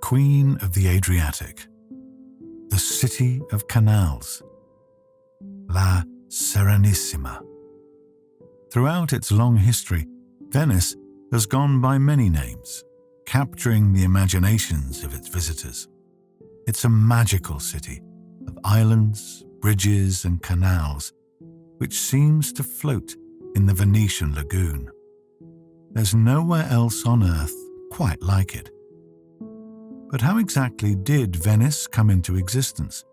Queen of the Adriatic, the city of canals, La Serenissima. Throughout its long history, Venice has gone by many names, capturing the imaginations of its visitors. It's a magical city of islands, bridges, and canals, which seems to float in the Venetian lagoon. There's nowhere else on Earth quite like it. But how exactly did Venice come into existence?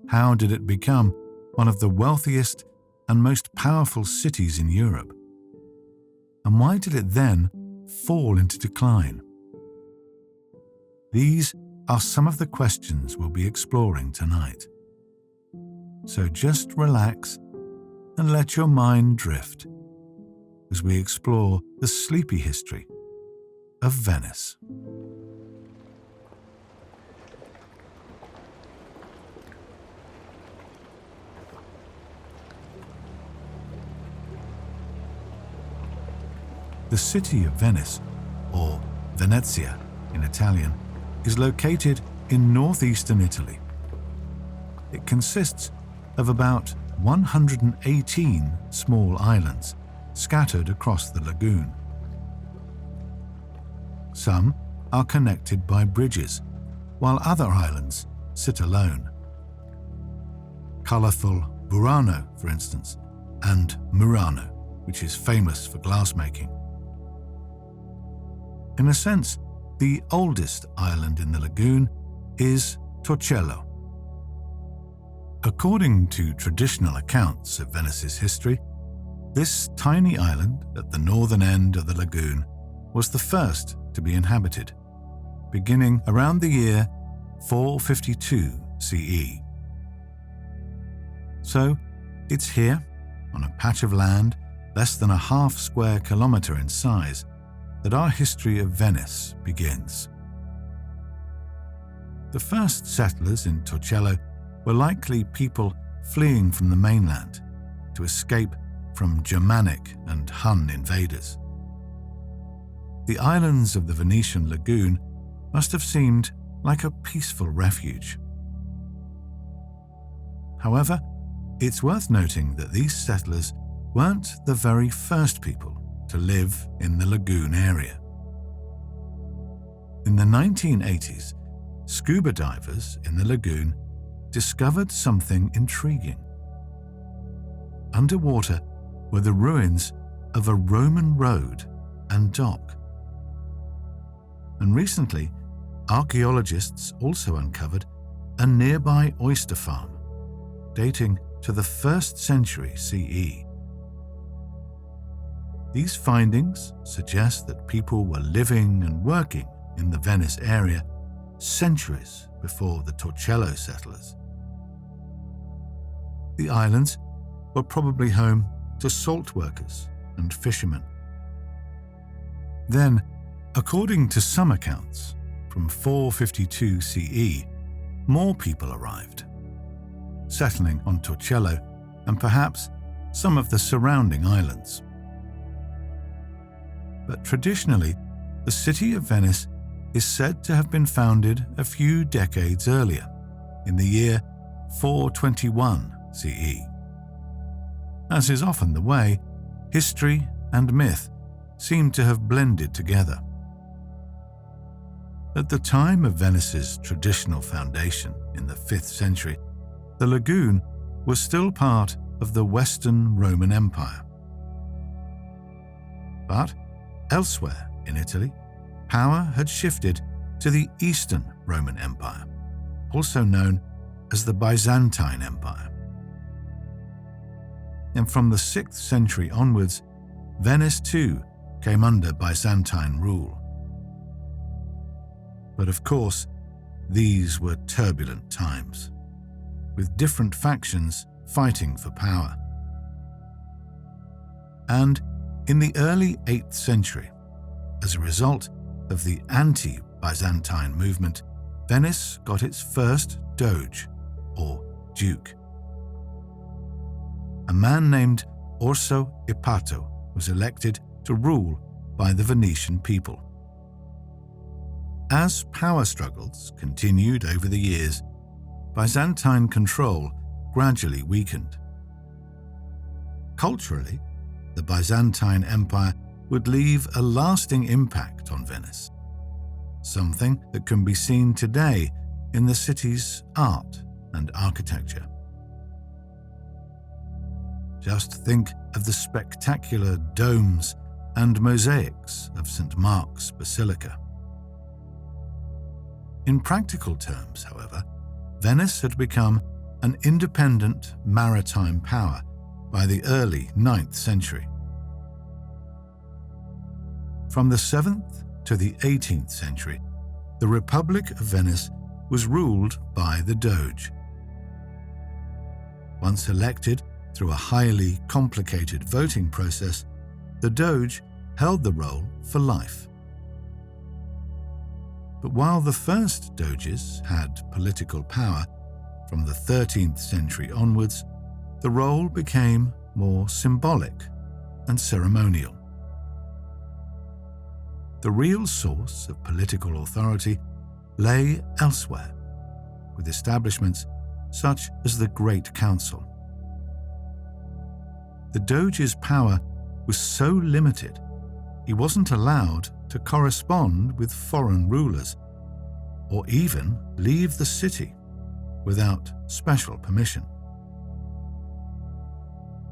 How did it become one of the wealthiest and most powerful cities in Europe? And why did it then fall into decline? These are some of the questions we'll be exploring tonight. So just relax and let your mind drift as we explore the sleepy history of Venice. The city of Venice, or Venezia in Italian, is located in northeastern Italy. It consists of about 118 small islands scattered across the lagoon. Some are connected by bridges, while other islands sit alone. Colourful Burano, for instance, and Murano, which is famous for glassmaking. In a sense, the oldest island in the lagoon is Torcello. According to traditional accounts of Venice's history, this tiny island at the northern end of the lagoon was the first to be inhabited, beginning around the year 452 CE. So, it's here, on a patch of land less than a half square kilometre in size, that our history of Venice begins. The first settlers in Torcello were likely people fleeing from the mainland to escape from Germanic and Hun invaders. The islands of the Venetian lagoon must have seemed like a peaceful refuge. However, it's worth noting that these settlers weren't the very first people to live in the lagoon area. In the 1980s, scuba divers in the lagoon discovered something intriguing. Underwater were the ruins of a Roman road and dock. And recently, archaeologists also uncovered a nearby oyster farm, dating to the 1st century CE. These findings suggest that people were living and working in the Venice area centuries before the Torcello settlers. The islands were probably home to salt workers and fishermen. Then, according to some accounts, from 452 CE, more people arrived, settling on Torcello and perhaps some of the surrounding islands. But traditionally, the city of Venice is said to have been founded a few decades earlier, in the year 421 CE. As is often the way, history and myth seem to have blended together. At the time of Venice's traditional foundation in the 5th century, the lagoon was still part of the Western Roman Empire. But elsewhere in Italy, power had shifted to the Eastern Roman Empire, also known as the Byzantine Empire. And from the 6th century onwards, Venice too came under Byzantine rule. But of course, these were turbulent times, with different factions fighting for power. And in the early 8th century, as a result of the anti-Byzantine movement, Venice got its first doge, or duke. A man named Orso Ipato was elected to rule by the Venetian people. As power struggles continued over the years, Byzantine control gradually weakened. Culturally, the Byzantine Empire would leave a lasting impact on Venice, something that can be seen today in the city's art and architecture. Just think of the spectacular domes and mosaics of St. Mark's Basilica. In practical terms, however, Venice had become an independent maritime power by the early 9th century. From the 7th to the 18th century, the Republic of Venice was ruled by the Doge. Once elected through a highly complicated voting process, the Doge held the role for life. But while the first Doges had political power, from the 13th century onwards, the role became more symbolic and ceremonial. The real source of political authority lay elsewhere, with establishments such as the Great Council. The Doge's power was so limited, he wasn't allowed to correspond with foreign rulers or even leave the city without special permission.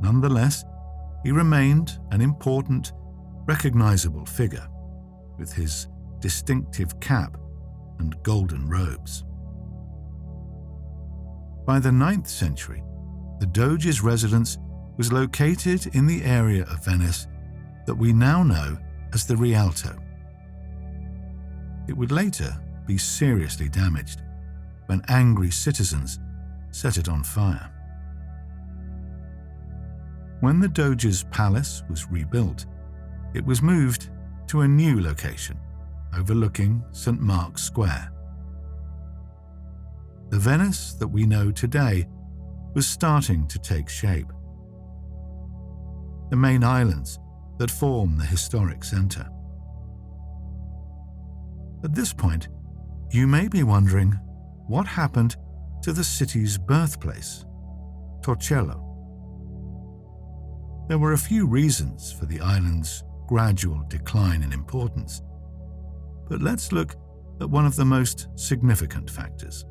Nonetheless, he remained an important, recognizable figure with his distinctive cap and golden robes. By the 9th century, the Doge's residence was located in the area of Venice that we now know as the Rialto. It would later be seriously damaged when angry citizens set it on fire. When the Doge's palace was rebuilt, it was moved to a new location overlooking St. Mark's Square. The Venice that we know today was starting to take shape. The main islands that form the historic centre. At this point, you may be wondering what happened to the city's birthplace, Torcello. There were a few reasons for the island's gradual decline in importance, but let's look at one of the most significant factors.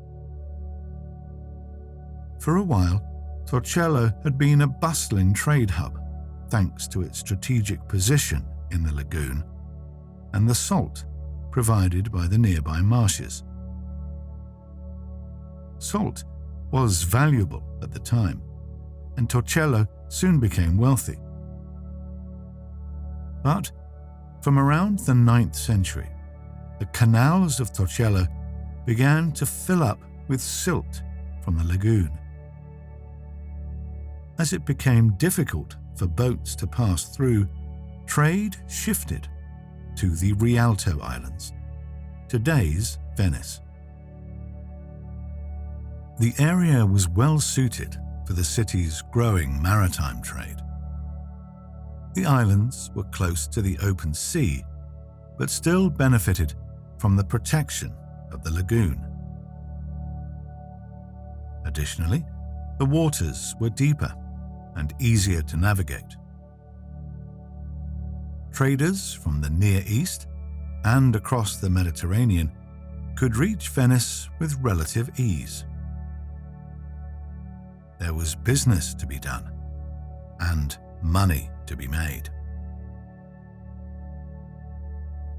For a while, Torcello had been a bustling trade hub, thanks to its strategic position in the lagoon and the salt provided by the nearby marshes. Salt was valuable at the time, and Torcello soon became wealthy. But from around the 9th century, the canals of Torcello began to fill up with silt from the lagoon. As it became difficult for boats to pass through, trade shifted to the Rialto Islands, today's Venice. The area was well suited for the city's growing maritime trade. The islands were close to the open sea, but still benefited from the protection of the lagoon. Additionally, the waters were deeper and easier to navigate. Traders from the Near East and across the Mediterranean could reach Venice with relative ease. There was business to be done and money to be made.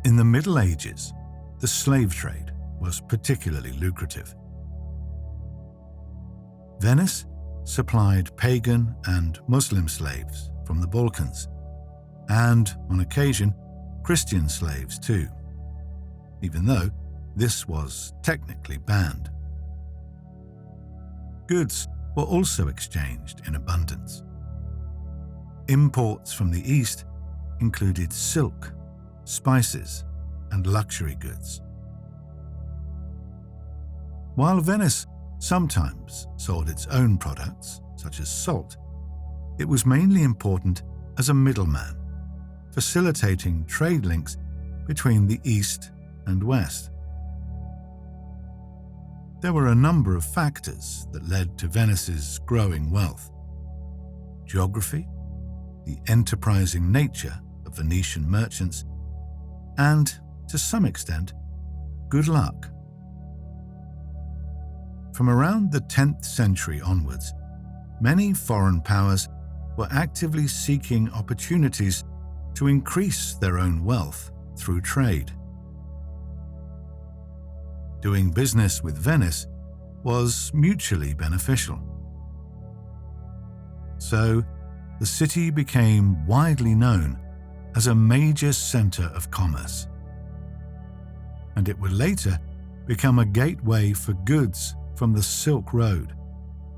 In the Middle Ages, the slave trade was particularly lucrative. Venice supplied pagan and Muslim slaves from the Balkans, and, on occasion, Christian slaves too, even though this was technically banned. Goods were also exchanged in abundance. Imports from the East included silk, spices, and luxury goods. While Venice sometimes sold its own products, such as salt, it was mainly important as a middleman, facilitating trade links between the East and West. There were a number of factors that led to Venice's growing wealth. Geography, the enterprising nature of Venetian merchants, and, to some extent, good luck. From around the 10th century onwards, many foreign powers were actively seeking opportunities to increase their own wealth through trade. Doing business with Venice was mutually beneficial. So, the city became widely known as a major center of commerce, and it would later become a gateway for goods from the Silk Road,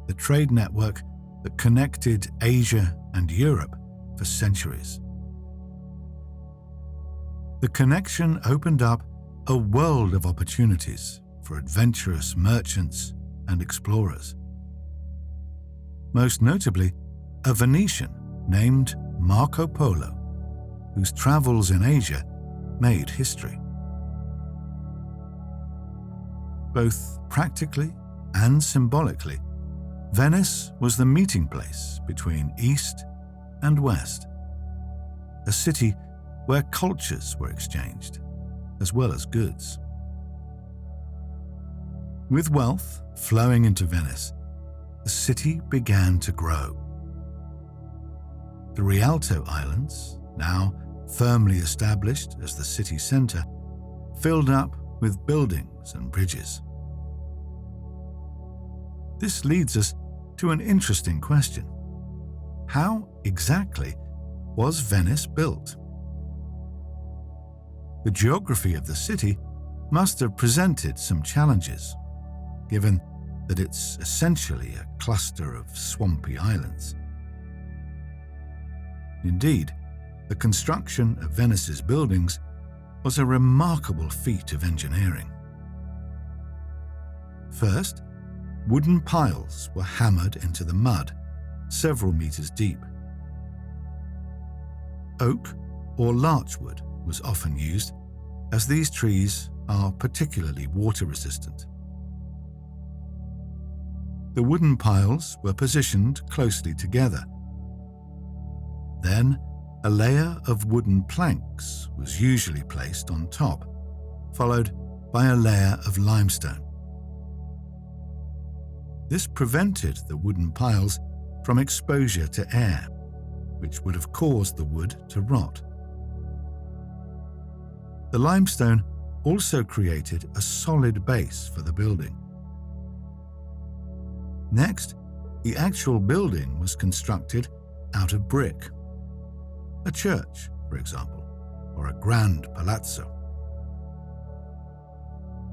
the trade network that connected Asia and Europe for centuries. The connection opened up a world of opportunities for adventurous merchants and explorers. Most notably, a Venetian named Marco Polo, whose travels in Asia made history. Both practically and symbolically, Venice was the meeting place between East and West, a city where cultures were exchanged, as well as goods. With wealth flowing into Venice, the city began to grow. The Rialto Islands, now firmly established as the city center, filled up with buildings and bridges. This leads us to an interesting question. How exactly was Venice built? The geography of the city must have presented some challenges, given that it's essentially a cluster of swampy islands. Indeed, the construction of Venice's buildings was a remarkable feat of engineering. First, wooden piles were hammered into the mud, several meters deep. Oak or larchwood was often used, as these trees are particularly water-resistant. The wooden piles were positioned closely together. Then, a layer of wooden planks was usually placed on top, followed by a layer of limestone. This prevented the wooden piles from exposure to air, which would have caused the wood to rot. The limestone also created a solid base for the building. Next, the actual building was constructed out of brick. A church, for example, or a grand palazzo.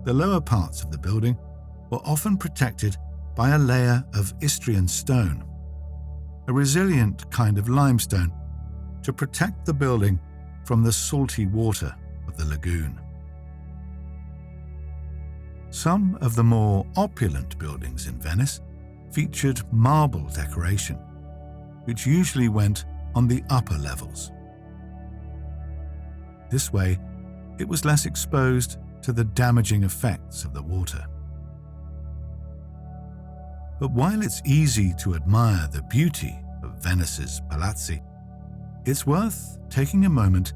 The lower parts of the building were often protected by a layer of Istrian stone, a resilient kind of limestone, to protect the building from the salty water of the lagoon. Some of the more opulent buildings in Venice featured marble decoration, which usually went on the upper levels. This way, it was less exposed to the damaging effects of the water. But while it's easy to admire the beauty of Venice's palazzi, it's worth taking a moment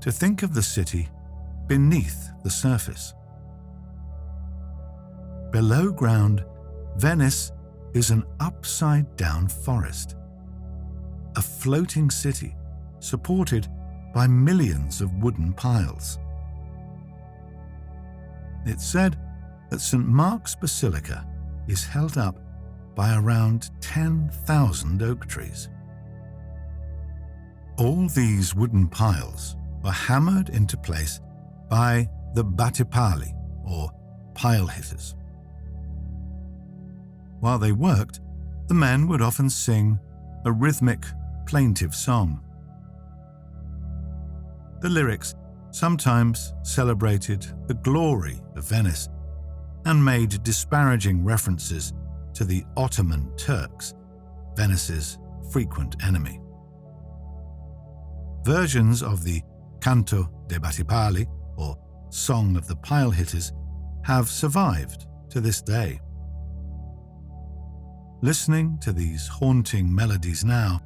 to think of the city beneath the surface. Below ground, Venice is an upside-down forest, a floating city supported by millions of wooden piles. It's said that St. Mark's Basilica is held up by around 10,000 oak trees. All these wooden piles were hammered into place by the battipali, or pile hitters. While they worked, the men would often sing a rhythmic, plaintive song. The lyrics sometimes celebrated the glory of Venice and made disparaging references to the Ottoman Turks, Venice's frequent enemy. Versions of the Canto dei Battipali, or Song of the Pile Hitters, have survived to this day. Listening to these haunting melodies now,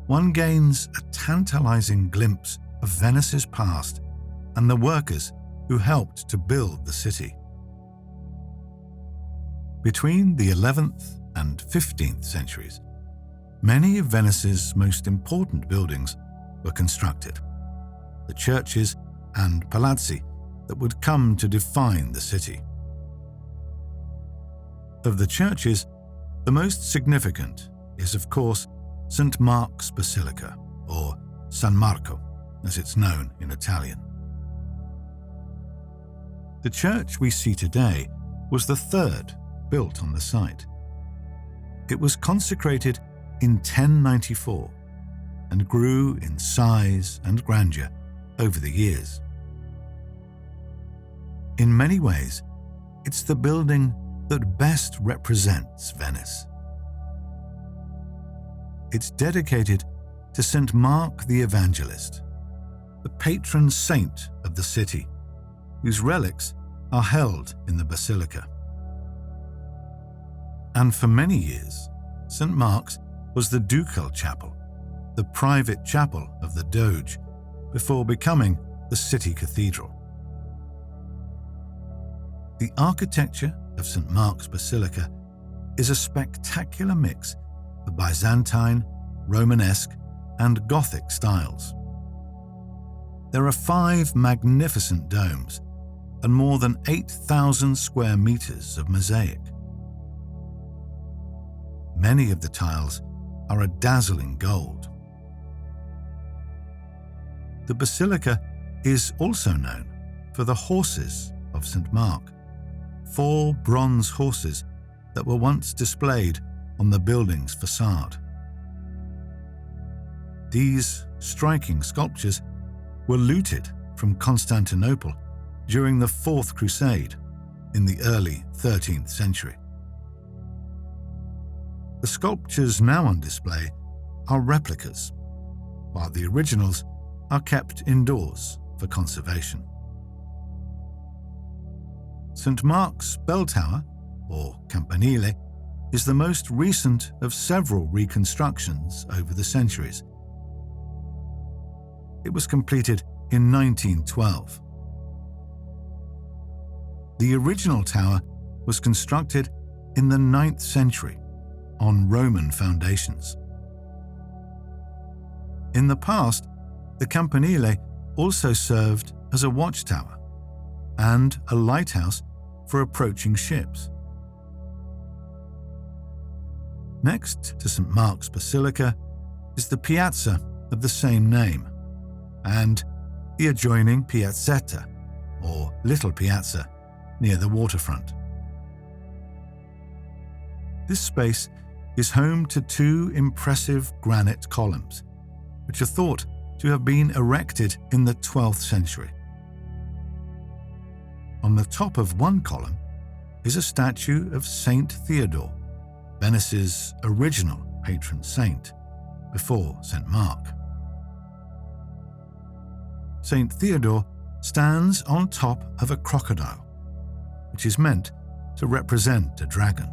one gains a tantalizing glimpse of Venice's past and the workers who helped to build the city. Between the 11th and 15th centuries, many of Venice's most important buildings were constructed, the churches and palazzi that would come to define the city. Of the churches, the most significant is, of course, St. Mark's Basilica, or San Marco, as it's known in Italian. The church we see today was the third built on the site. It was consecrated in 1094 and grew in size and grandeur over the years. In many ways, it's the building that best represents Venice. It's dedicated to St. Mark the Evangelist, the patron saint of the city, whose relics are held in the basilica. And for many years, St. Mark's was the ducal chapel, the private chapel of the Doge, before becoming the city cathedral. The architecture of St. Mark's Basilica is a spectacular mix of Byzantine, Romanesque, and Gothic styles. There are 5 magnificent domes and more than 8,000 square meters of mosaic. Many of the tiles are a dazzling gold. The basilica is also known for the horses of St. Mark, 4 bronze horses that were once displayed on the building's facade. These striking sculptures were looted from Constantinople during the Fourth Crusade in the early 13th century. The sculptures now on display are replicas, while the originals are kept indoors for conservation. St. Mark's Bell Tower, or Campanile, is the most recent of several reconstructions over the centuries. It was completed in 1912. The original tower was constructed in the 9th century on Roman foundations. In the past, the Campanile also served as a watchtower and a lighthouse for approaching ships. Next to St. Mark's Basilica is the piazza of the same name and the adjoining piazzetta, or Little Piazza, near the waterfront. This space is home to 2 impressive granite columns, which are thought to have been erected in the 12th century. On the top of one column is a statue of Saint Theodore, Venice's original patron saint, before St. Mark. Saint Theodore stands on top of a crocodile, which is meant to represent a dragon.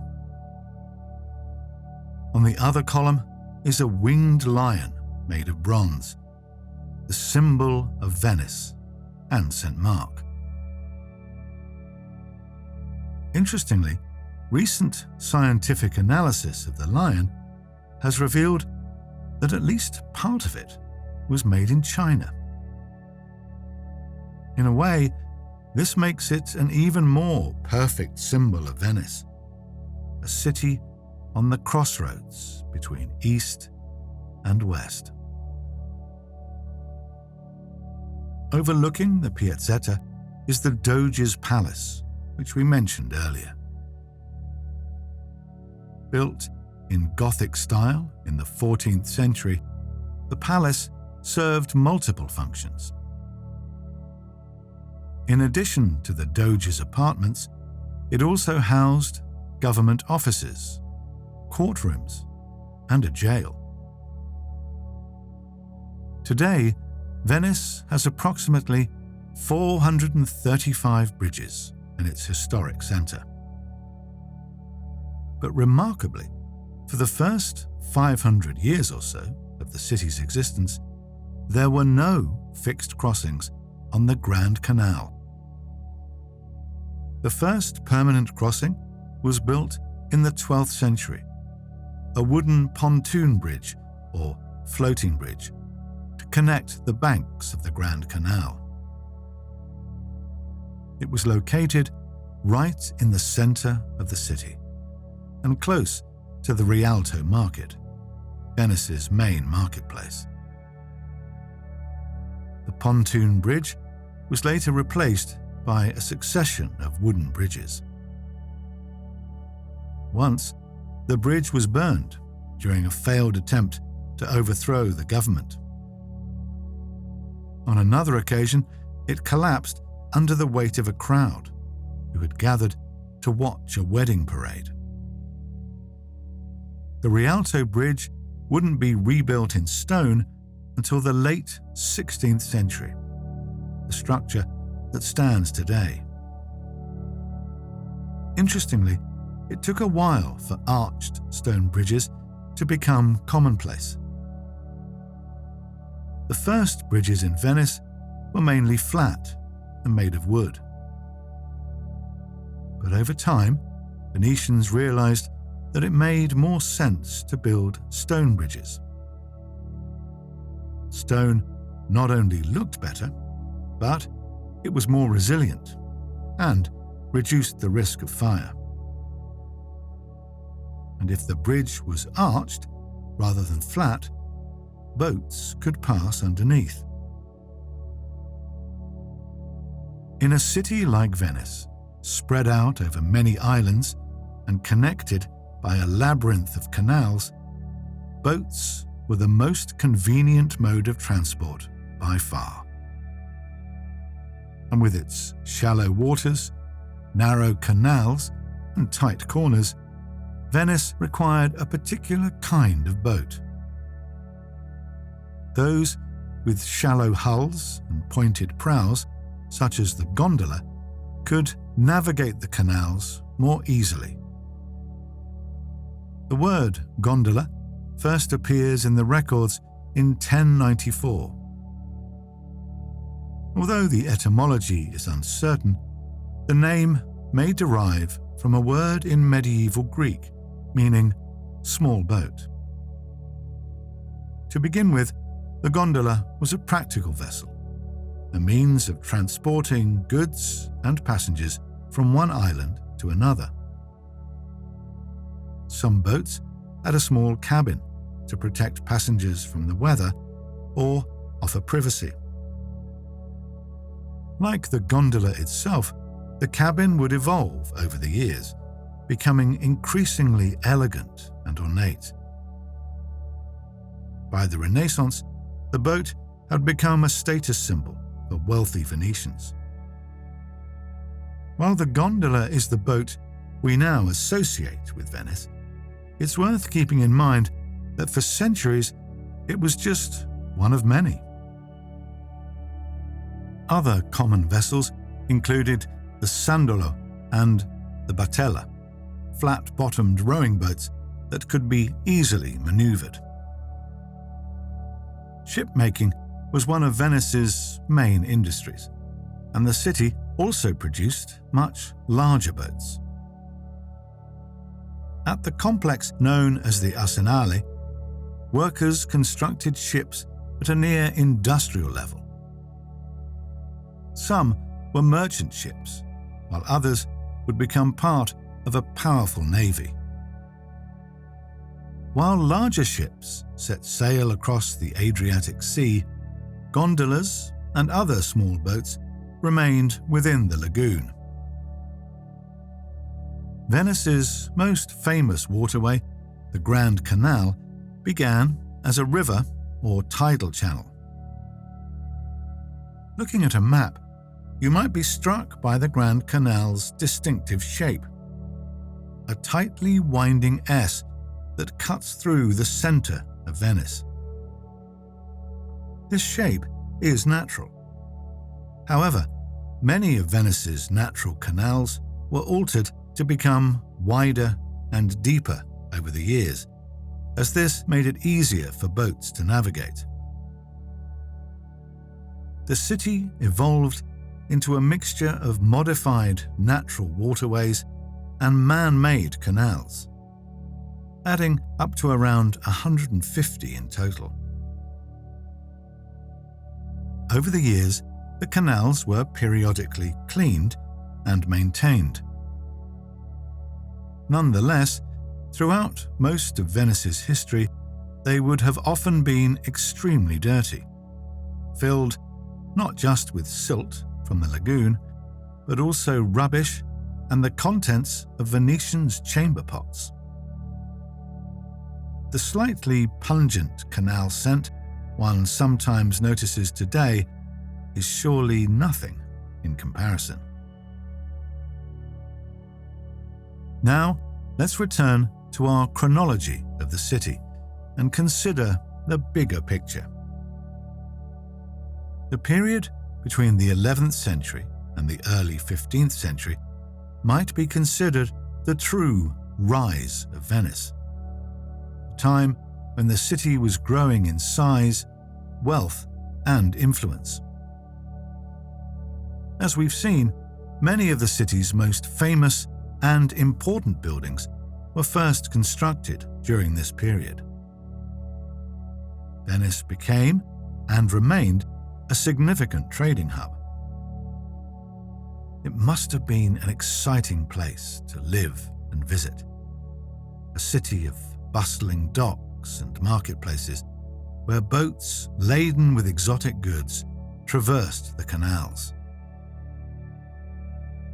On the other column is a winged lion made of bronze, the symbol of Venice and St. Mark. Interestingly, recent scientific analysis of the lion has revealed that at least part of it was made in China. In a way, this makes it an even more perfect symbol of Venice, a city on the crossroads between East and West. Overlooking the piazzetta is the Doge's Palace, which we mentioned earlier. Built in Gothic style in the 14th century, the palace served multiple functions. In addition to the Doge's apartments, it also housed government offices, courtrooms, and a jail. Today, Venice has approximately 435 bridges in its historic centre, But remarkably, for the first 500 years or so of the city's existence, there were no fixed crossings on the Grand Canal. The first permanent crossing was built in the 12th century, a wooden pontoon bridge or floating bridge to connect the banks of the Grand Canal. It was located right in the center of the city and close to the Rialto Market, Venice's main marketplace. The pontoon bridge was later replaced by a succession of wooden bridges. Once, the bridge was burned during a failed attempt to overthrow the government. On another occasion, it collapsed under the weight of a crowd who had gathered to watch a wedding parade. The Rialto Bridge wouldn't be rebuilt in stone until the late 16th century, the structure that stands today. Interestingly, it took a while for arched stone bridges to become commonplace. The first bridges in Venice were mainly flat and made of wood. But over time, Venetians realized that it made more sense to build stone bridges. Stone not only looked better, but it was more resilient and reduced the risk of fire. And if the bridge was arched rather than flat, boats could pass underneath. In a city like Venice, spread out over many islands and connected by a labyrinth of canals, boats were the most convenient mode of transport by far. And with its shallow waters, narrow canals, and tight corners, Venice required a particular kind of boat. Those with shallow hulls and pointed prows, such as the gondola, could navigate the canals more easily. The word gondola first appears in the records in 1094. Although the etymology is uncertain, the name may derive from a word in medieval Greek meaning small boat. To begin with, the gondola was a practical vessel, a means of transporting goods and passengers from one island to another. Some boats had a small cabin to protect passengers from the weather or offer privacy. Like the gondola itself, the cabin would evolve over the years, becoming increasingly elegant and ornate. By the Renaissance, the boat had become a status symbol for wealthy Venetians. While the gondola is the boat we now associate with Venice, it's worth keeping in mind that for centuries it was just one of many. Other common vessels included the sandolo and the batella, flat-bottomed rowing boats that could be easily maneuvered. Shipmaking was one of Venice's main industries, and the city also produced much larger boats. At the complex known as the Arsenale, workers constructed ships at a near industrial level. Some were merchant ships, while others would become part of a powerful navy. While larger ships set sail across the Adriatic Sea, gondolas and other small boats remained within the lagoon. Venice's most famous waterway, the Grand Canal, began as a river or tidal channel. Looking at a map, you might be struck by the Grand Canal's distinctive shape, a tightly winding S that cuts through the center of Venice. This shape is natural. However, many of Venice's natural canals were altered to become wider and deeper over the years, as this made it easier for boats to navigate. The city evolved into a mixture of modified natural waterways and man-made canals, adding up to around 150 in total. Over the years, the canals were periodically cleaned and maintained. Nonetheless, throughout most of Venice's history, they would have often been extremely dirty, filled not just with silt from the lagoon, but also rubbish and the contents of Venetians' chamber pots. The slightly pungent canal scent one sometimes notices today is surely nothing in comparison. Now, let's return to our chronology of the city and consider the bigger picture. The period between the 11th century and the early 15th century might be considered the true rise of Venice, a time when the city was growing in size, wealth, and influence. As we've seen, many of the city's most famous and important buildings were first constructed during this period. Venice became, and remained, a significant trading hub. It must have been an exciting place to live and visit, a city of bustling docks and marketplaces where boats laden with exotic goods traversed the canals.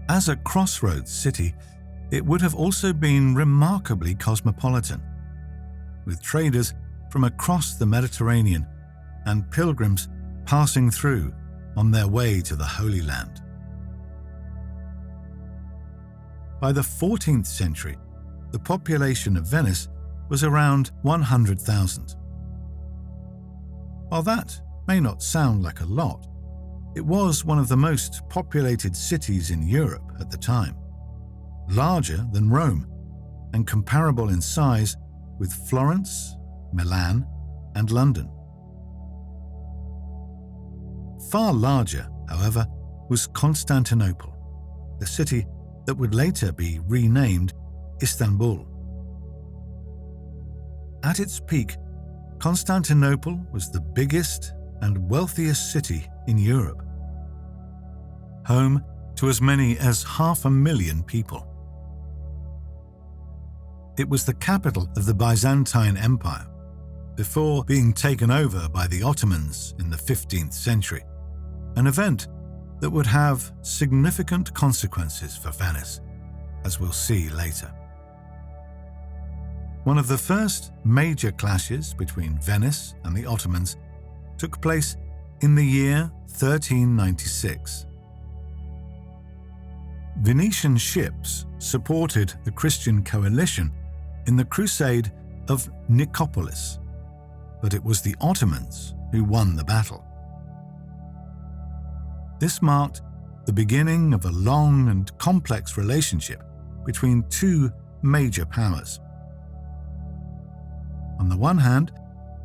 As a crossroads city, it would have also been remarkably cosmopolitan, with traders from across the Mediterranean and pilgrims passing through on their way to the Holy Land. By the 14th century, the population of Venice was around 100,000. While that may not sound like a lot, it was one of the most populated cities in Europe at the time, larger than Rome and comparable in size with Florence, Milan, and London. Far larger, however, was Constantinople, the city that would later be renamed Istanbul. At its peak, Constantinople was the biggest and wealthiest city in Europe, home to as many as 500,000 people. It was the capital of the Byzantine Empire, before being taken over by the Ottomans in the 15th century, an event that would have significant consequences for Venice, as we'll see later. One of the first major clashes between Venice and the Ottomans took place in the year 1396. Venetian ships supported the Christian coalition in the Crusade of Nicopolis, but it was the Ottomans who won the battle. This marked the beginning of a long and complex relationship between two major powers. On the one hand,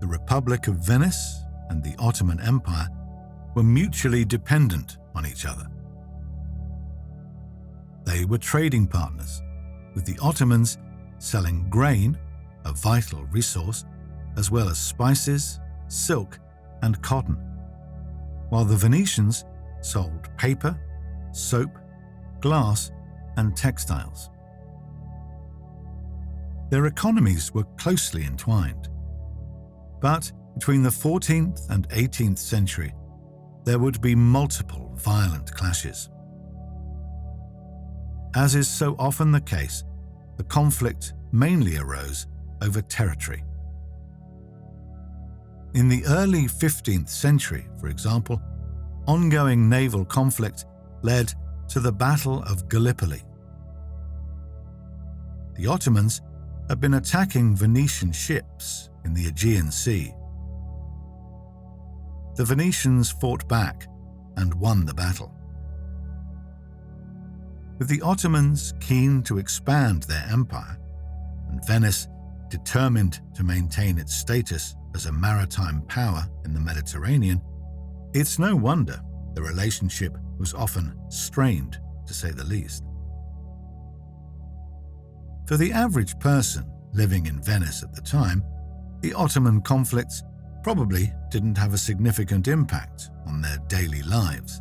the Republic of Venice and the Ottoman Empire were mutually dependent on each other. They were trading partners, with the Ottomans selling grain, a vital resource, as well as spices, silk, and cotton, while the Venetians sold paper, soap, glass, and textiles. Their economies were closely entwined, but between the 14th and 18th century, there would be multiple violent clashes. As is so often the case, the conflict mainly arose over territory. In the early 15th century, for example, ongoing naval conflict led to the Battle of Gallipoli. The Ottomans had been attacking Venetian ships in the Aegean Sea. The Venetians fought back and won the battle. With the Ottomans keen to expand their empire, and Venice determined to maintain its status as a maritime power in the Mediterranean, it's no wonder the relationship was often strained, to say the least. For the average person living in Venice at the time, the Ottoman conflicts probably didn't have a significant impact on their daily lives.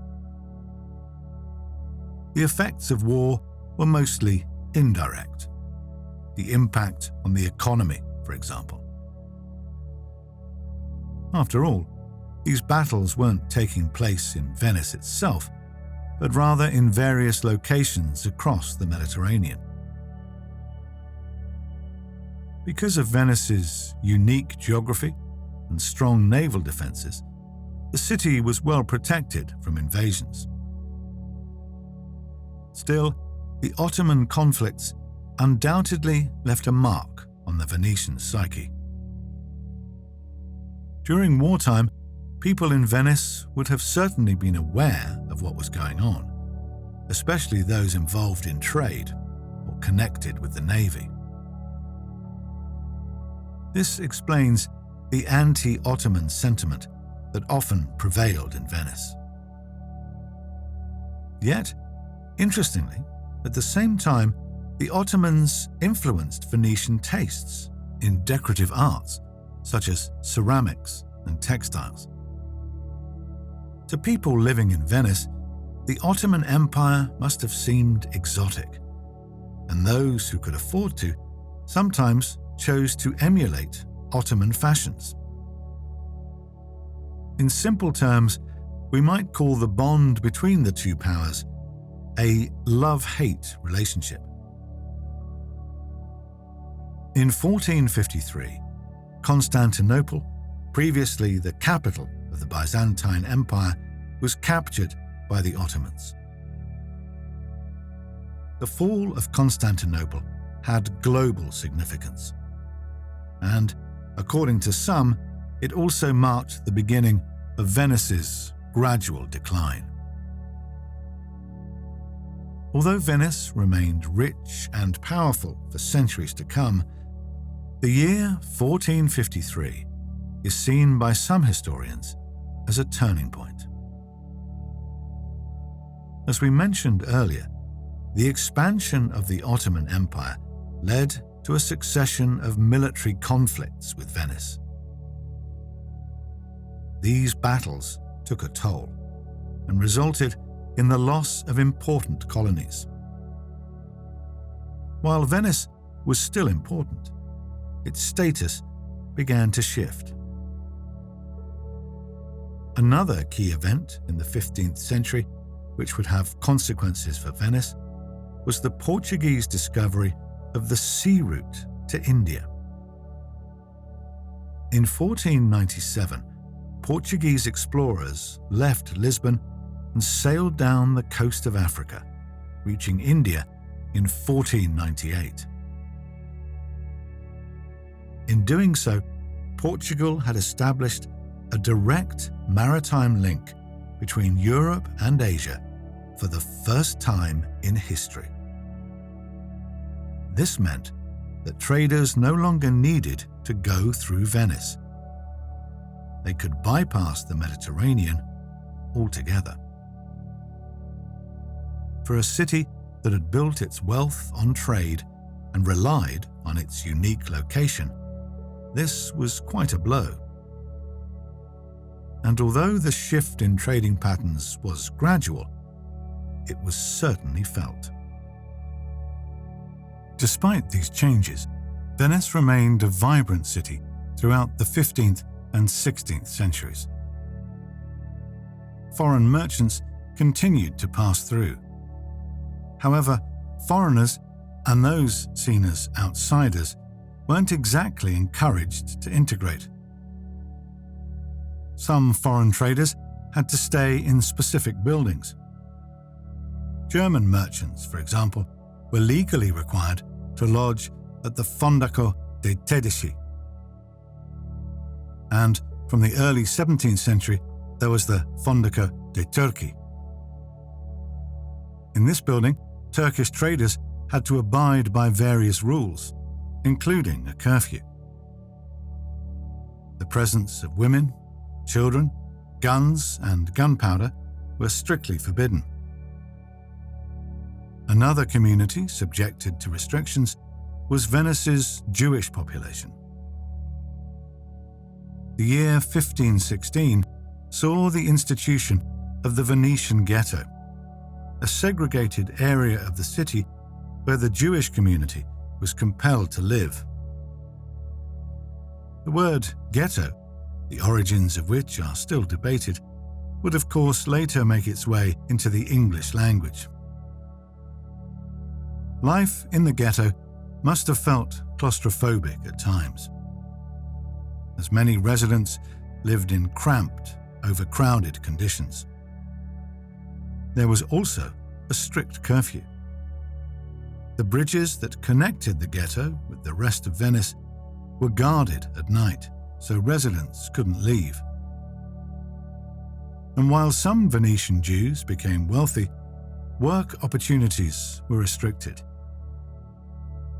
The effects of war were mostly indirect. The impact on the economy, for example. After all, these battles weren't taking place in Venice itself, but rather in various locations across the Mediterranean. Because of Venice's unique geography and strong naval defenses, the city was well protected from invasions. Still, the Ottoman conflicts undoubtedly left a mark on the Venetian psyche. During wartime, people in Venice would have certainly been aware of what was going on, especially those involved in trade or connected with the navy. This explains the anti-Ottoman sentiment that often prevailed in Venice. Yet, interestingly, at the same time, the Ottomans influenced Venetian tastes in decorative arts, such as ceramics and textiles. To people living in Venice, the Ottoman Empire must have seemed exotic, and those who could afford to sometimes chose to emulate Ottoman fashions. In simple terms, we might call the bond between the two powers a love-hate relationship. In 1453, Constantinople, previously the capital of the Byzantine Empire, was captured by the Ottomans. The fall of Constantinople had global significance, and, according to some, it also marked the beginning of Venice's gradual decline. Although Venice remained rich and powerful for centuries to come, the year 1453 is seen by some historians as a turning point. As we mentioned earlier, the expansion of the Ottoman Empire led to a succession of military conflicts with Venice. These battles took a toll and resulted in the loss of important colonies. While Venice was still important, its status began to shift. Another key event in the 15th century, which would have consequences for Venice, was the Portuguese discovery of the sea route to India. In 1497, Portuguese explorers left Lisbon and sailed down the coast of Africa, reaching India in 1498. In doing so, Portugal had established a direct maritime link between Europe and Asia for the first time in history. This meant that traders no longer needed to go through Venice. They could bypass the Mediterranean altogether. For a city that had built its wealth on trade and relied on its unique location, this was quite a blow. And although the shift in trading patterns was gradual, it was certainly felt. Despite these changes, Venice remained a vibrant city throughout the 15th and 16th centuries. Foreign merchants continued to pass through. However, foreigners, and those seen as outsiders, weren't exactly encouraged to integrate. Some foreign traders had to stay in specific buildings. German merchants, for example, were legally required to lodge at the Fondaco dei Tedeschi. And from the early 17th century, there was the Fondaco dei Turchi. In this building, Turkish traders had to abide by various rules, including a curfew. The presence of women, children, guns, and gunpowder were strictly forbidden. Another community subjected to restrictions was Venice's Jewish population. The year 1516 saw the institution of the Venetian ghetto, a segregated area of the city where the Jewish community was compelled to live. The word ghetto, the origins of which are still debated, would of course later make its way into the English language. Life in the ghetto must have felt claustrophobic at times, as many residents lived in cramped, overcrowded conditions. There was also a strict curfew. The bridges that connected the ghetto with the rest of Venice were guarded at night, so residents couldn't leave. And while some Venetian Jews became wealthy, work opportunities were restricted.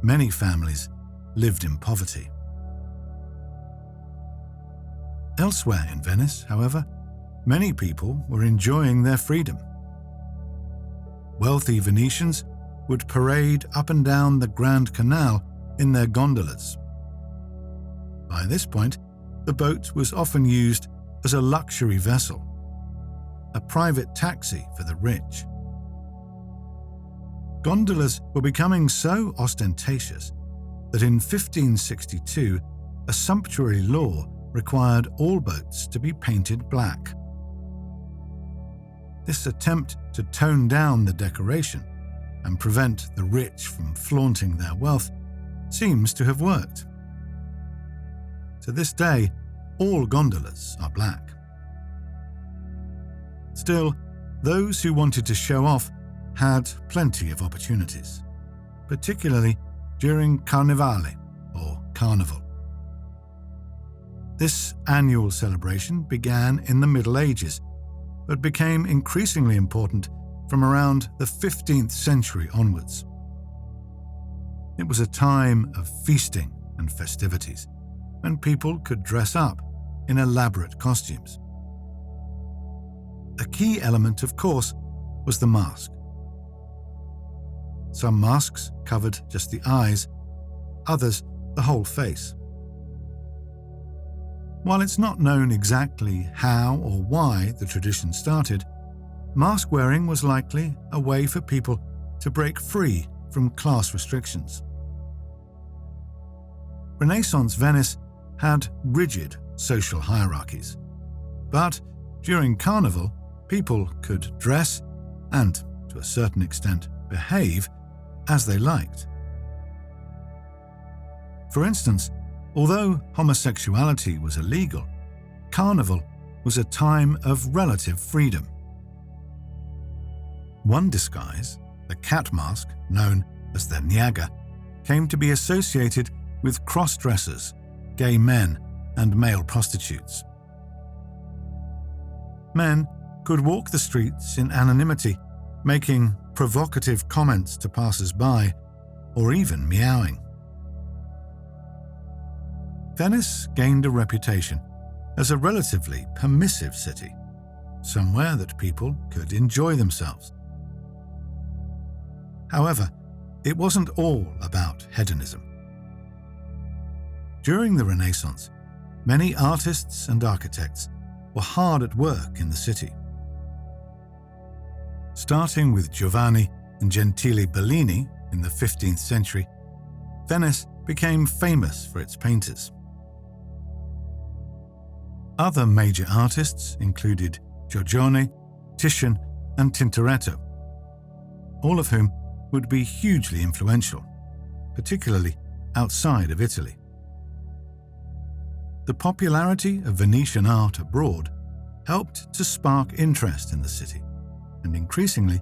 Many families lived in poverty. Elsewhere in Venice, however, many people were enjoying their freedom. Wealthy Venetians would parade up and down the Grand Canal in their gondolas. By this point, the boat was often used as a luxury vessel, a private taxi for the rich. Gondolas were becoming so ostentatious that in 1562, a sumptuary law required all boats to be painted black. This attempt to tone down the decoration and prevent the rich from flaunting their wealth seems to have worked. To this day, all gondolas are black. Still, those who wanted to show off had plenty of opportunities, particularly during Carnivale, or Carnival. This annual celebration began in the Middle Ages, but became increasingly important from around the 15th century onwards. It was a time of feasting and festivities, when people could dress up in elaborate costumes. A key element, of course, was the mask. Some masks covered just the eyes, others the whole face. While it's not known exactly how or why the tradition started, mask wearing was likely a way for people to break free from class restrictions. Renaissance Venice had rigid social hierarchies, but during Carnival, people could dress and, to a certain extent, behave as they liked. For instance, although homosexuality was illegal, Carnival was a time of relative freedom. One disguise, the cat mask, known as the Niaga, came to be associated with cross-dressers, gay men, and male prostitutes. Men could walk the streets in anonymity, making provocative comments to passers-by, or even meowing. Venice gained a reputation as a relatively permissive city, somewhere that people could enjoy themselves. However, it wasn't all about hedonism. During the Renaissance, many artists and architects were hard at work in the city. Starting with Giovanni and Gentile Bellini in the 15th century, Venice became famous for its painters. Other major artists included Giorgione, Titian, and Tintoretto, all of whom would be hugely influential, particularly outside of Italy. The popularity of Venetian art abroad helped to spark interest in the city, and increasingly,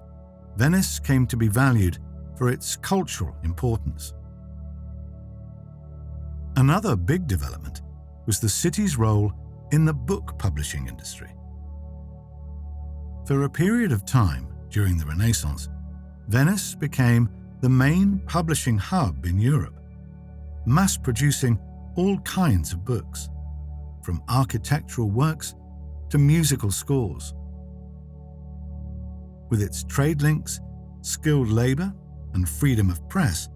Venice came to be valued for its cultural importance. Another big development was the city's role in the book publishing industry. For a period of time during the Renaissance, Venice became the main publishing hub in Europe, mass-producing all kinds of books, from architectural works to musical scores. With its trade links, skilled labour, and freedom of press,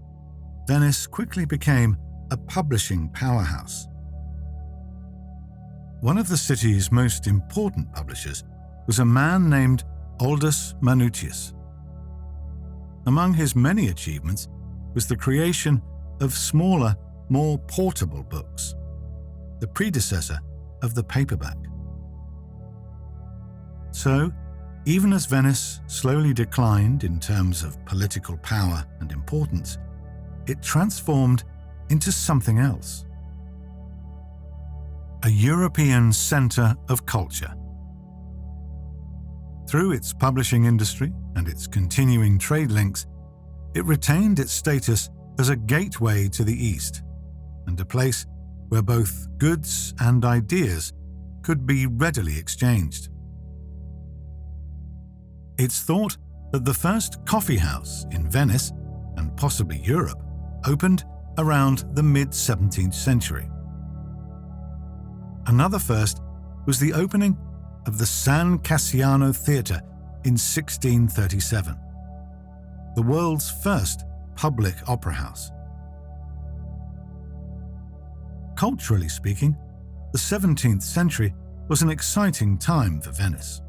Venice quickly became a publishing powerhouse. One of the city's most important publishers was a man named Aldus Manutius. Among his many achievements was the creation of smaller, more portable books, the predecessor of the paperback. So, even as Venice slowly declined in terms of political power and importance, it transformed into something else. A European centre of culture. Through its publishing industry and its continuing trade links, it retained its status as a gateway to the East and a place where both goods and ideas could be readily exchanged. It's thought that the first coffee house in Venice, and possibly Europe, opened around the mid-17th century. Another first was the opening of the San Cassiano Theatre in 1637, the world's first public opera house. Culturally speaking, the 17th century was an exciting time for Venice.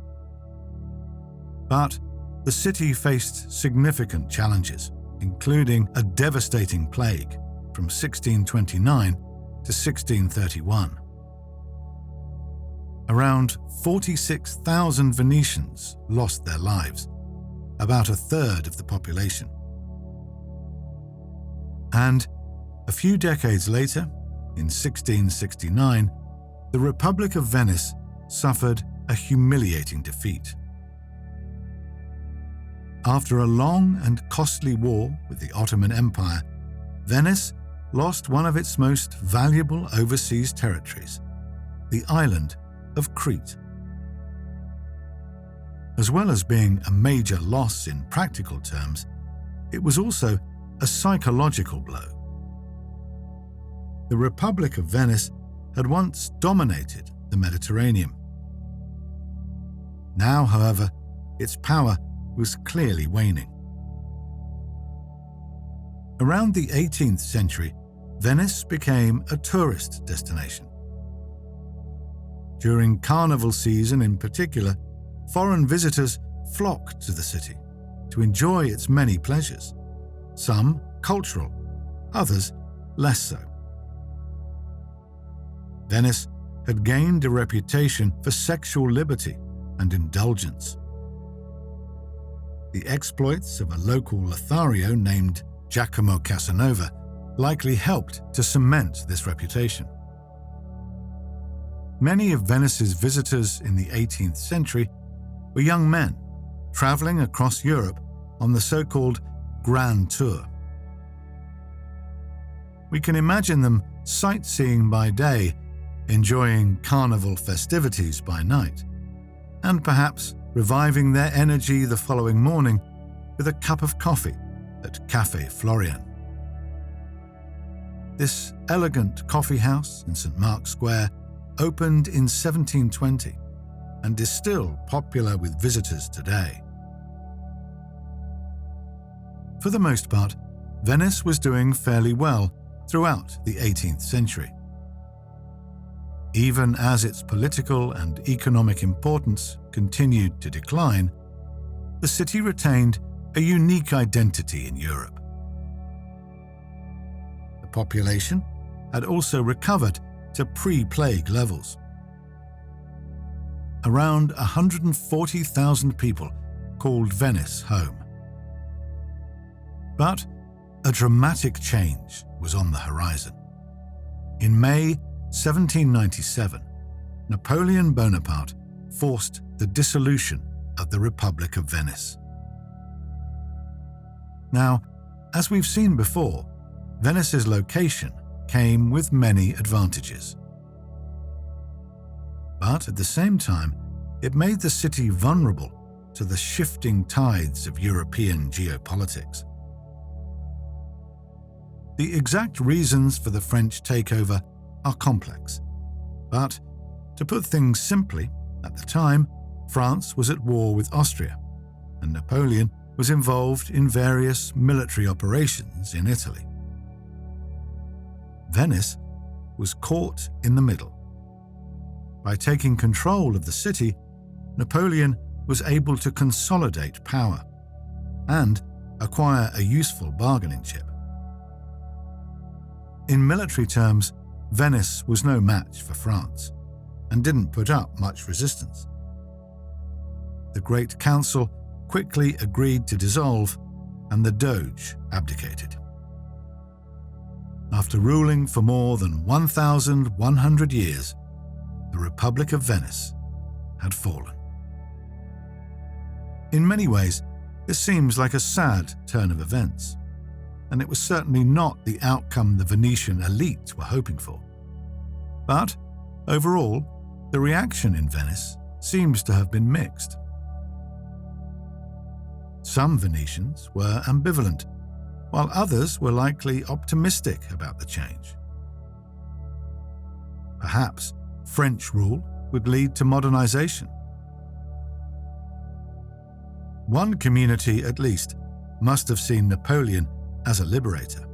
But the city faced significant challenges, including a devastating plague from 1629 to 1631. Around 46,000 Venetians lost their lives, about a third of the population. And a few decades later, in 1669, the Republic of Venice suffered a humiliating defeat. After a long and costly war with the Ottoman Empire, Venice lost one of its most valuable overseas territories, the island of Crete. As well as being a major loss in practical terms, it was also a psychological blow. The Republic of Venice had once dominated the Mediterranean. Now, however, its power was clearly waning. Around the 18th century, Venice became a tourist destination. During carnival season in particular, foreign visitors flocked to the city to enjoy its many pleasures, some cultural, others less so. Venice had gained a reputation for sexual liberty and indulgence. The exploits of a local Lothario named Giacomo Casanova likely helped to cement this reputation. Many of Venice's visitors in the 18th century were young men traveling across Europe on the so-called Grand Tour. We can imagine them sightseeing by day, enjoying carnival festivities by night, and perhaps reviving their energy the following morning with a cup of coffee at Café Florian. This elegant coffee house in St. Mark's Square opened in 1720 and is still popular with visitors today. For the most part, Venice was doing fairly well throughout the 18th century. Even as its political and economic importance continued to decline, the city retained a unique identity in Europe. The population had also recovered to pre-plague levels. Around 140,000 people called Venice home. But a dramatic change was on the horizon. In May 1797, Napoleon Bonaparte forced the dissolution of the Republic of Venice. Now, as we've seen before, Venice's location came with many advantages. But at the same time, it made the city vulnerable to the shifting tides of European geopolitics. The exact reasons for the French takeover are complex, but to put things simply, at the time, France was at war with Austria, and Napoleon was involved in various military operations in Italy. Venice was caught in the middle. By taking control of the city, Napoleon was able to consolidate power and acquire a useful bargaining chip. In military terms, Venice was no match for France and didn't put up much resistance. The Great Council quickly agreed to dissolve, and the Doge abdicated. After ruling for more than 1,100 years, the Republic of Venice had fallen. In many ways, this seems like a sad turn of events, and it was certainly not the outcome the Venetian elite were hoping for. But, overall, the reaction in Venice seems to have been mixed. Some Venetians were ambivalent, while others were likely optimistic about the change. Perhaps French rule would lead to modernization. One community, at least, must have seen Napoleon as a liberator.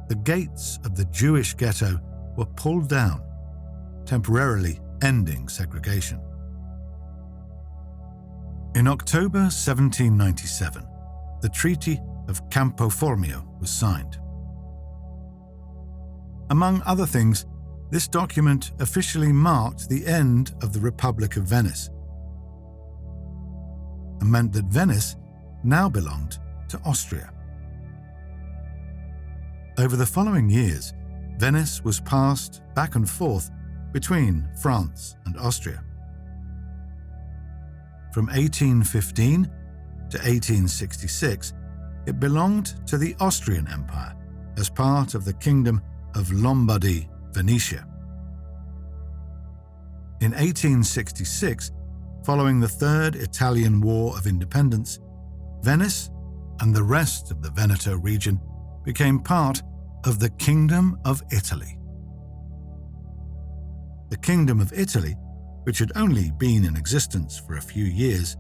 The gates of the Jewish ghetto were pulled down, temporarily ending segregation. In October 1797, the Treaty of Campo Formio was signed. Among other things, this document officially marked the end of the Republic of Venice and meant that Venice now belonged to Austria. Over the following years, Venice was passed back and forth between France and Austria. From 1815 to 1866, it belonged to the Austrian Empire as part of the Kingdom of Lombardy, Venetia. In 1866, following the Third Italian War of Independence, Venice and the rest of the Veneto region became part of the Kingdom of Italy. The Kingdom of Italy, which had only been in existence for a few years,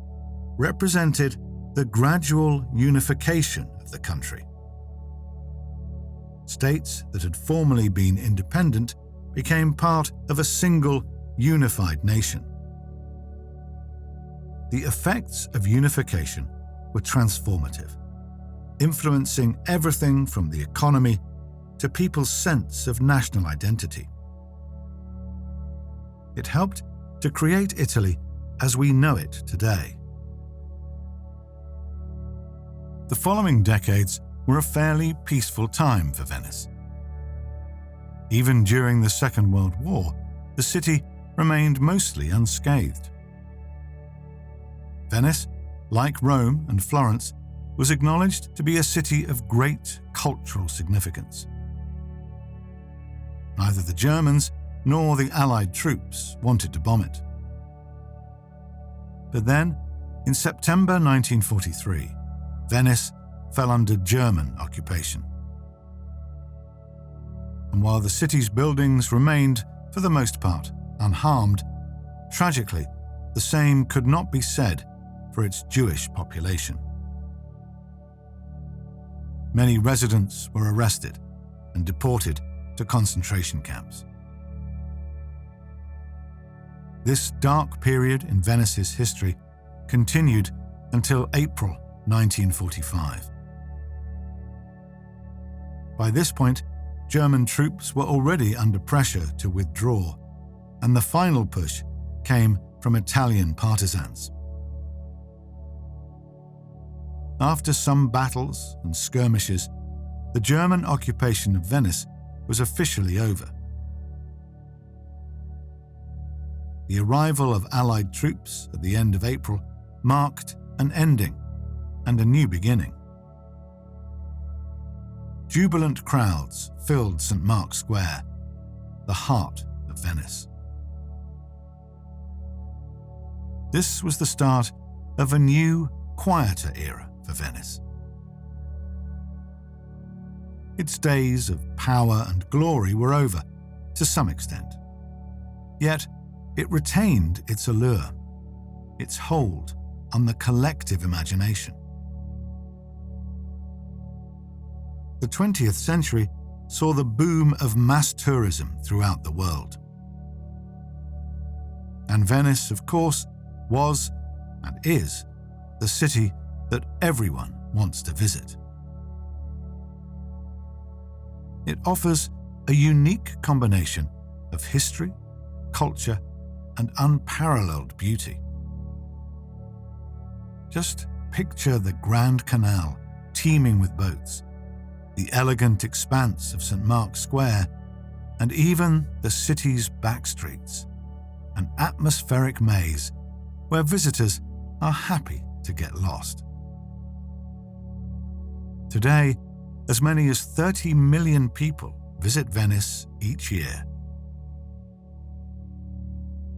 represented the gradual unification of the country. States that had formerly been independent became part of a single, unified nation. The effects of unification were transformative, influencing everything from the economy to people's sense of national identity. It helped to create Italy as we know it today. The following decades were a fairly peaceful time for Venice. Even during the Second World War, the city remained mostly unscathed. Venice, like Rome and Florence, was acknowledged to be a city of great cultural significance. Neither the Germans nor the Allied troops wanted to bomb it. But then, in September 1943, Venice fell under German occupation. And while the city's buildings remained, for the most part, unharmed, tragically, the same could not be said for its Jewish population. Many residents were arrested and deported to concentration camps. This dark period in Venice's history continued until April 1945. By this point, German troops were already under pressure to withdraw, and the final push came from Italian partisans. After some battles and skirmishes, the German occupation of Venice was officially over. The arrival of Allied troops at the end of April marked an ending and a new beginning. Jubilant crowds filled St. Mark's Square, the heart of Venice. This was the start of a new, quieter era for Venice. Its days of power and glory were over, to some extent. Yet, it retained its allure, its hold on the collective imagination. The 20th century saw the boom of mass tourism throughout the world. And Venice, of course, was and is the city that everyone wants to visit. It offers a unique combination of history, culture, and unparalleled beauty. Just picture the Grand Canal teeming with boats, the elegant expanse of St. Mark's Square, and even the city's back streets, an atmospheric maze where visitors are happy to get lost. Today, as many as 30 million people visit Venice each year.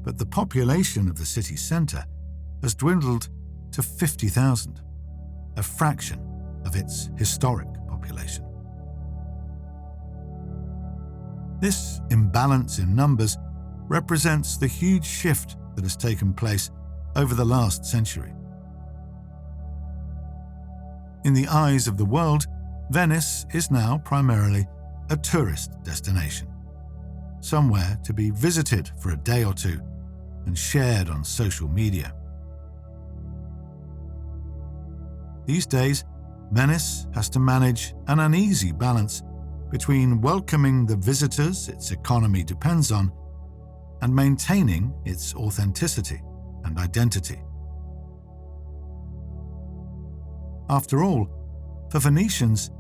But the population of the city centre has dwindled to 50,000, a fraction of its historic population. This imbalance in numbers represents the huge shift that has taken place over the last century. In the eyes of the world, Venice is now primarily a tourist destination, somewhere to be visited for a day or two and shared on social media. These days, Venice has to manage an uneasy balance between welcoming the visitors its economy depends on and maintaining its authenticity and identity. After all, for Venetians,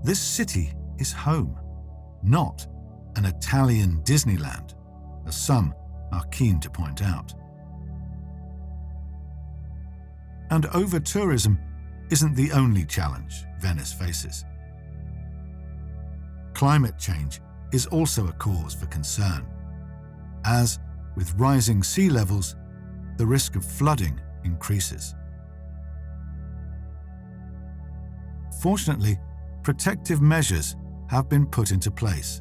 this city is home, not an Italian Disneyland, as some are keen to point out. And over-tourism isn't the only challenge Venice faces. Climate change is also a cause for concern, as, with rising sea levels, the risk of flooding increases. Fortunately, protective measures have been put into place.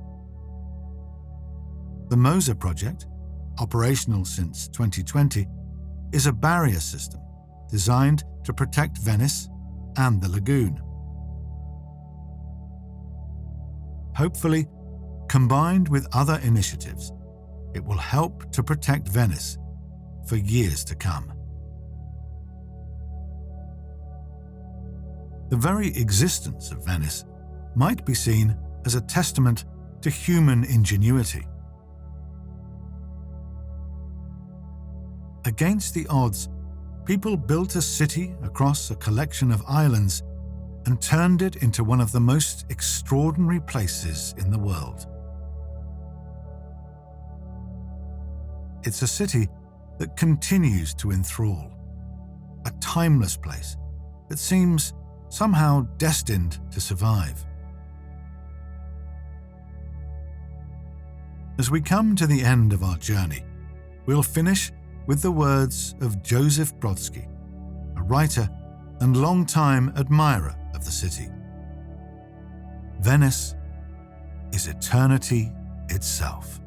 The MOSA project, operational since 2020, is a barrier system designed to protect Venice and the lagoon. Hopefully, combined with other initiatives, it will help to protect Venice for years to come. The very existence of Venice might be seen as a testament to human ingenuity. Against the odds, people built a city across a collection of islands and turned it into one of the most extraordinary places in the world. It's a city that continues to enthrall, a timeless place that seems somehow destined to survive. As we come to the end of our journey, we'll finish with the words of Joseph Brodsky, a writer and long-time admirer of the city. Venice is eternity itself.